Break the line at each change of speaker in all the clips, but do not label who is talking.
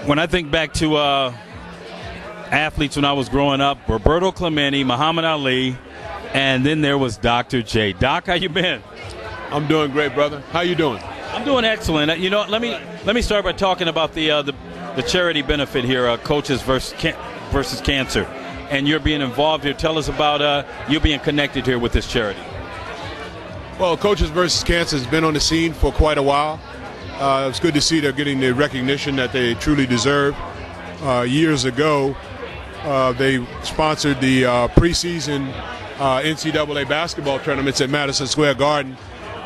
When I think back to athletes when I was growing up, Roberto Clemente, Muhammad Ali, and then there was Dr. J. Doc, how you been?
I'm doing great, brother. How you doing?
I'm doing excellent. You know, let me start by talking about the charity benefit here, Coaches versus Cancer, and you're being involved here. Tell us about you being connected here with this charity.
Well, Coaches versus Cancer has been on the scene for quite a while. It's good to see they're getting the recognition that they truly deserve. Years ago, they sponsored the preseason NCAA basketball tournaments at Madison Square Garden.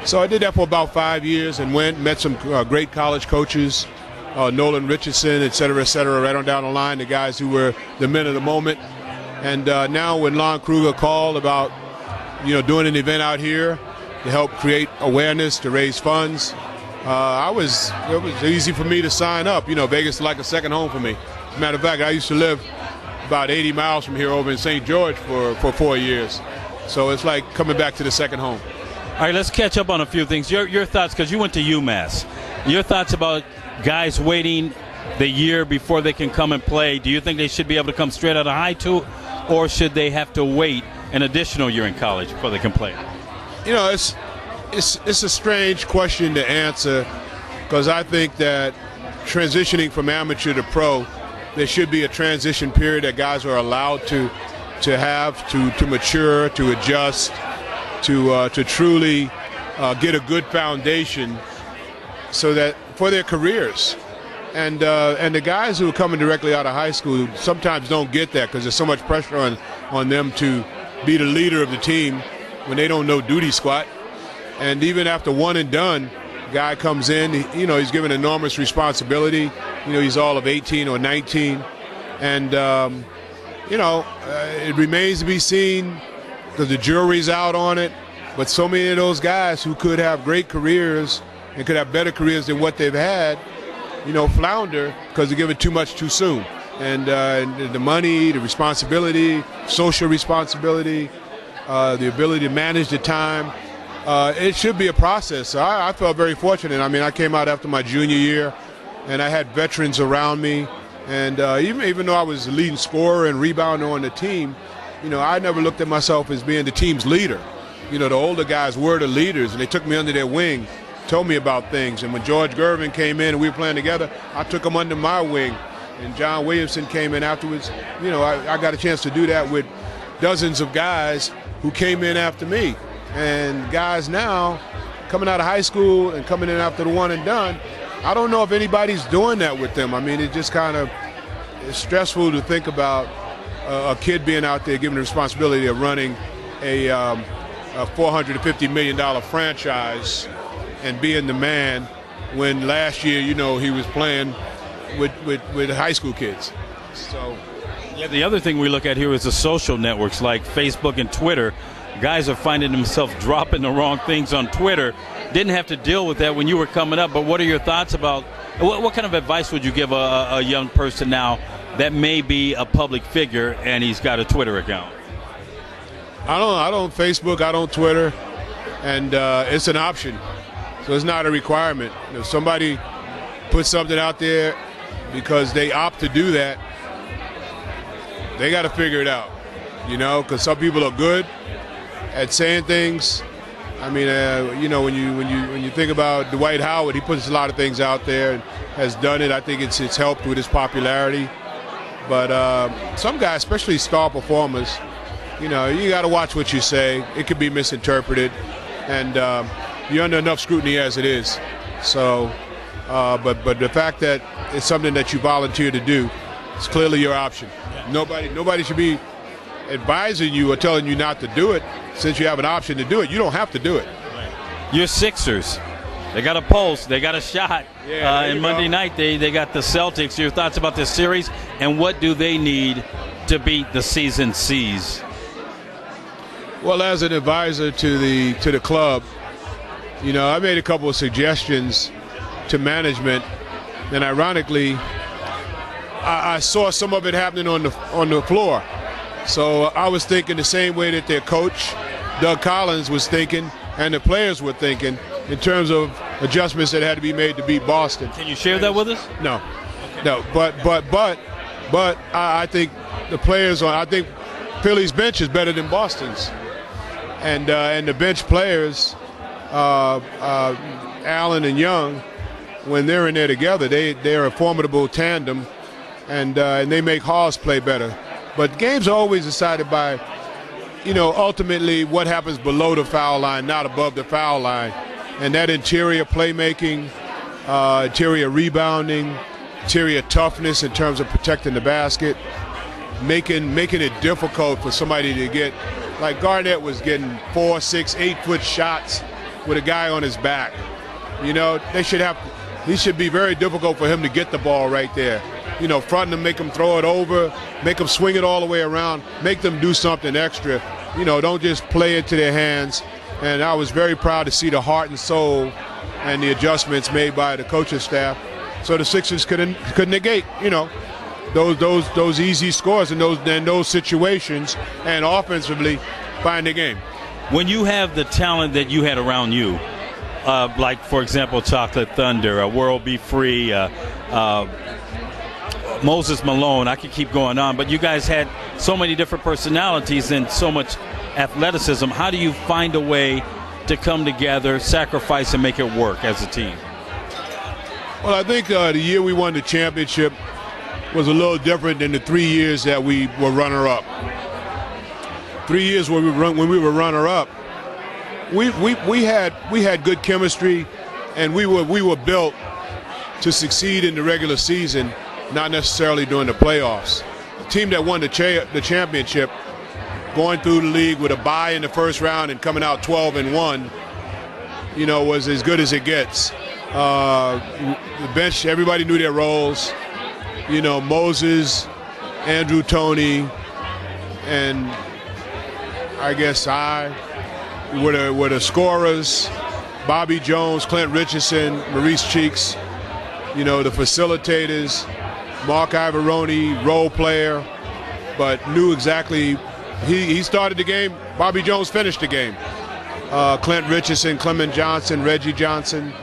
So I did that for about 5 years and met some great college coaches, Nolan Richardson, et cetera, right on down the line, the guys who were the men of the moment. And now when Lon Kruger called about, doing an event out here to help create awareness, to raise funds, it was easy for me to sign up. Vegas is like a second home for me. As a matter of fact, I used to live about 80 miles from here over in St. George for 4 years. So it's like coming back to the second home.
All right, let's catch up on a few things. Your thoughts, because you went to UMass. Your thoughts about guys waiting the year before they can come and play. Do you think they should be able to come straight out of high school, or should they have to wait an additional year in college before they can play?
It's a strange question to answer, because I think that transitioning from amateur to pro, there should be a transition period that guys are allowed to have to mature, to adjust, to truly get a good foundation, so that for their careers. And the guys who are coming directly out of high school sometimes don't get that, because there's so much pressure on them to be the leader of the team when they don't know duty squat. And even after one and done, guy comes in, he's given enormous responsibility. He's all of 18 or 19. And, it remains to be seen, because the jury's out on it. But so many of those guys who could have great careers and could have better careers than what they've had, flounder because they're given too much too soon. And the money, the responsibility, social responsibility, the ability to manage the time, it should be a process. So I felt very fortunate. I mean, I came out after my junior year, and I had veterans around me. And even though I was the leading scorer and rebounder on the team, I never looked at myself as being the team's leader. The older guys were the leaders, and they took me under their wing, told me about things. And when George Gervin came in and we were playing together, I took him under my wing. And John Williamson came in afterwards. I got a chance to do that with dozens of guys who came in after me. And guys now coming out of high school and coming in after the one and done, I don't know if anybody's doing that with them. I mean, it's just kind of stressful to think about a kid being out there given the responsibility of running a $450 million franchise and being the man, when last year, he was playing with high school kids. So,
yeah, the other thing we look at here is the social networks like Facebook and Twitter. Guys are finding themselves dropping the wrong things on Twitter. Didn't have to deal with that when you were coming up, but what are your thoughts about what kind of advice would you give a young person now that may be a public figure and he's got a Twitter account?
I don't Facebook, I don't Twitter, and it's an option, so it's not a requirement. If somebody puts something out there because they opt to do that, they got to figure it out, because some people are good at saying things. I mean, when you think about Dwight Howard, he puts a lot of things out there and has done it. I think it's helped with his popularity. But some guys, especially star performers, you got to watch what you say. It could be misinterpreted, and you're under enough scrutiny as it is. So, but the fact that it's something that you volunteer to do, it's clearly your option. Nobody should be advising you or telling you not to do it. Since you have an option to do it, you don't have to do it.
Your Sixers, they got a pulse, they got a shot.
Yeah,
and Monday night they got the Celtics. Your thoughts about this series, and what do they need to beat the season C's?
Well, as an advisor to the club, I made a couple of suggestions to management, and ironically, I saw some of it happening on the floor. So I was thinking the same way that their coach, Doug Collins, was thinking, and the players were thinking, in terms of adjustments that had to be made to beat Boston.
Can you share that with us?
No. No, but I think the players I think Philly's bench is better than Boston's, and the bench players, Allen and Young, when they're in there together, they're a formidable tandem, and they make Hall's play better. But games are always decided by, ultimately what happens below the foul line, not above the foul line, and that interior playmaking, interior rebounding, interior toughness in terms of protecting the basket, making it difficult for somebody to get, like Garnett was getting 4, 6, 8-foot shots with a guy on his back. He should be very difficult for him to get the ball right there. Fronting him, make him throw it over, make him swing it all the way around, make them do something extra. Don't just play it to their hands. And I was very proud to see the heart and soul and the adjustments made by the coaching staff, so the Sixers could negate, those easy scores in those situations, and offensively find the game.
When you have the talent that you had around you, like for example Chocolate Thunder, World Be Free, Moses Malone, I could keep going on, but you guys had so many different personalities and so much athleticism. How do you find a way to come together, sacrifice, and make it work as a team?
Well, I think the year we won the championship was a little different than the 3 years that we were runner-up. 3 years when we were runner-up, we had good chemistry, and we were built to succeed in the regular season, not necessarily during the playoffs. The team that won the championship, going through the league with a bye in the first round and coming out 12-1, was as good as it gets. The bench, everybody knew their roles. Moses, Andrew Toney, and I guess were the scorers. Bobby Jones, Clint Richardson, Maurice Cheeks, the facilitators. Mark Ivoroni, role player, but knew exactly. He started the game. Bobby Jones finished the game. Clint Richardson, Clement Johnson, Reggie Johnson,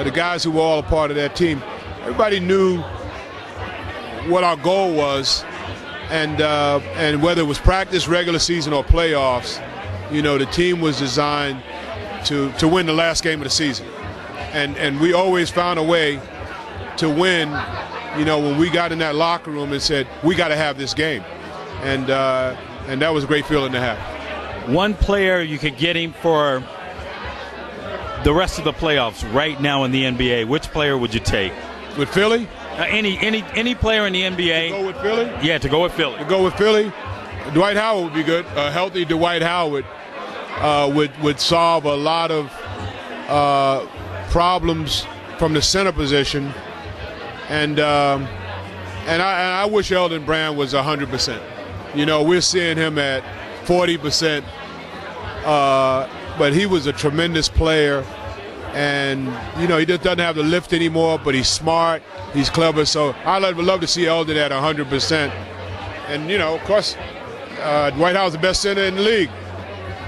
the guys who were all a part of that team. Everybody knew what our goal was, and whether it was practice, regular season, or playoffs, the team was designed to win the last game of the season, and we always found a way to win. When we got in that locker room and said we got to have this game, and that was a great feeling to have.
One player you could get him for the rest of the playoffs right now in the NBA, which player would you take?
With Philly?
Any player in the NBA.
To go with Philly?
Yeah, to go with Philly.
To go with Philly? Dwight Howard would be good. A healthy Dwight Howard would solve a lot of problems from the center position. And I wish Elton Brand was 100%. We're seeing him at 40%, but he was a tremendous player. And, he just doesn't have the lift anymore, but he's smart, he's clever. So I would love to see Elton at 100%. And, of course, Dwight Howard's the best center in the league.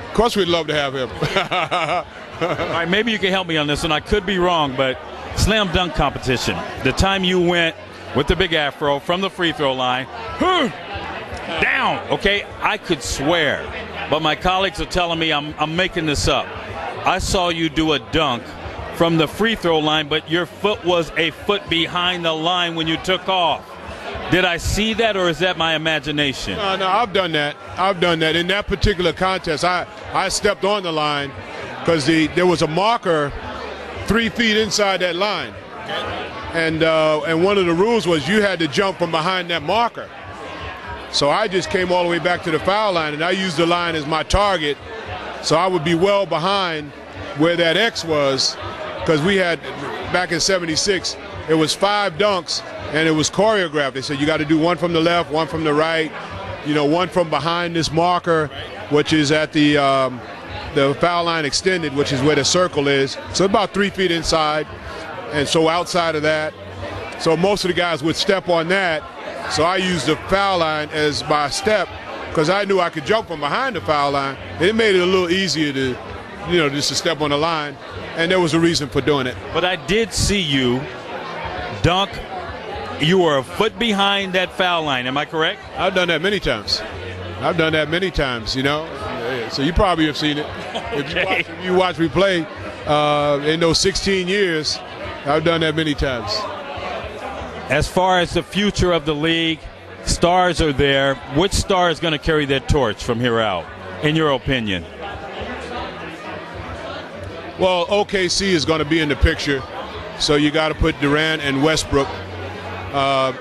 Of course we'd love to have him.
All right, maybe you can help me on this one. I could be wrong, but slam dunk competition. The time you went with the big afro from the free throw line, down, okay? I could swear, but my colleagues are telling me I'm making this up. I saw you do a dunk from the free throw line, but your foot was a foot behind the line when you took off. Did I see that, or is that my imagination?
No, I've done that. In that particular contest, I stepped on the line because there was a marker 3 feet inside that line. And one of the rules was you had to jump from behind that marker. So I just came all the way back to the foul line, and I used the line as my target, so I would be well behind where that X was, because we had, back in '76, it was 5 dunks, and it was choreographed. They said you got to do one from the left, one from the right, one from behind this marker, which is at the foul line extended, which is where the circle is. So about 3 feet inside, and so outside of that. So most of the guys would step on that. So I used the foul line as my step because I knew I could jump from behind the foul line. And it made it a little easier to, just to step on the line. And there was a reason for doing it.
But I did see you dunk You were a foot behind that foul line. Am I correct?
I've done that many times. You know. So you probably have seen it.
Okay.
If you watch me play in those 16 years, I've done that many times.
As far as the future of the league, stars are there. Which star is going to carry that torch from here out, in your opinion?
Well, OKC is going to be in the picture, so you got to put Durant and Westbrook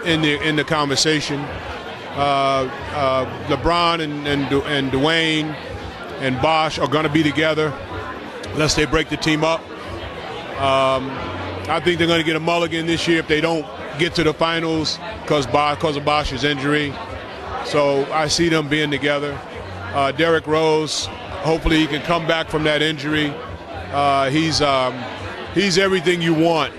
in the conversation. LeBron and Dwayne and Bosh are going to be together unless they break the team up. I think they're going to get a mulligan this year if they don't get to the finals because of Bosh's injury. So I see them being together. Derrick Rose, hopefully he can come back from that injury. He's everything you want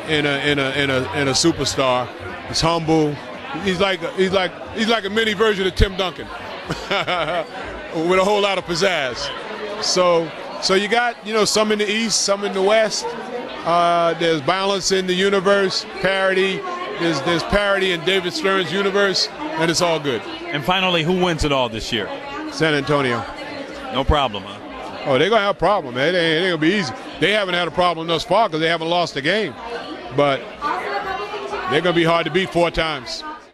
in a superstar. He's humble. He's like a mini version of Tim Duncan with a whole lot of pizzazz. So you got some in the East, some in the West. There's balance in the universe, parity. There's parity in David Stern's universe, and it's all good.
And finally, who wins it all this year?
San Antonio.
No problem, huh?
Oh, they're going to have a problem, man. It ain't going to be easy. They haven't had a problem thus far because they haven't lost a game. But they're going to be hard to beat 4 times.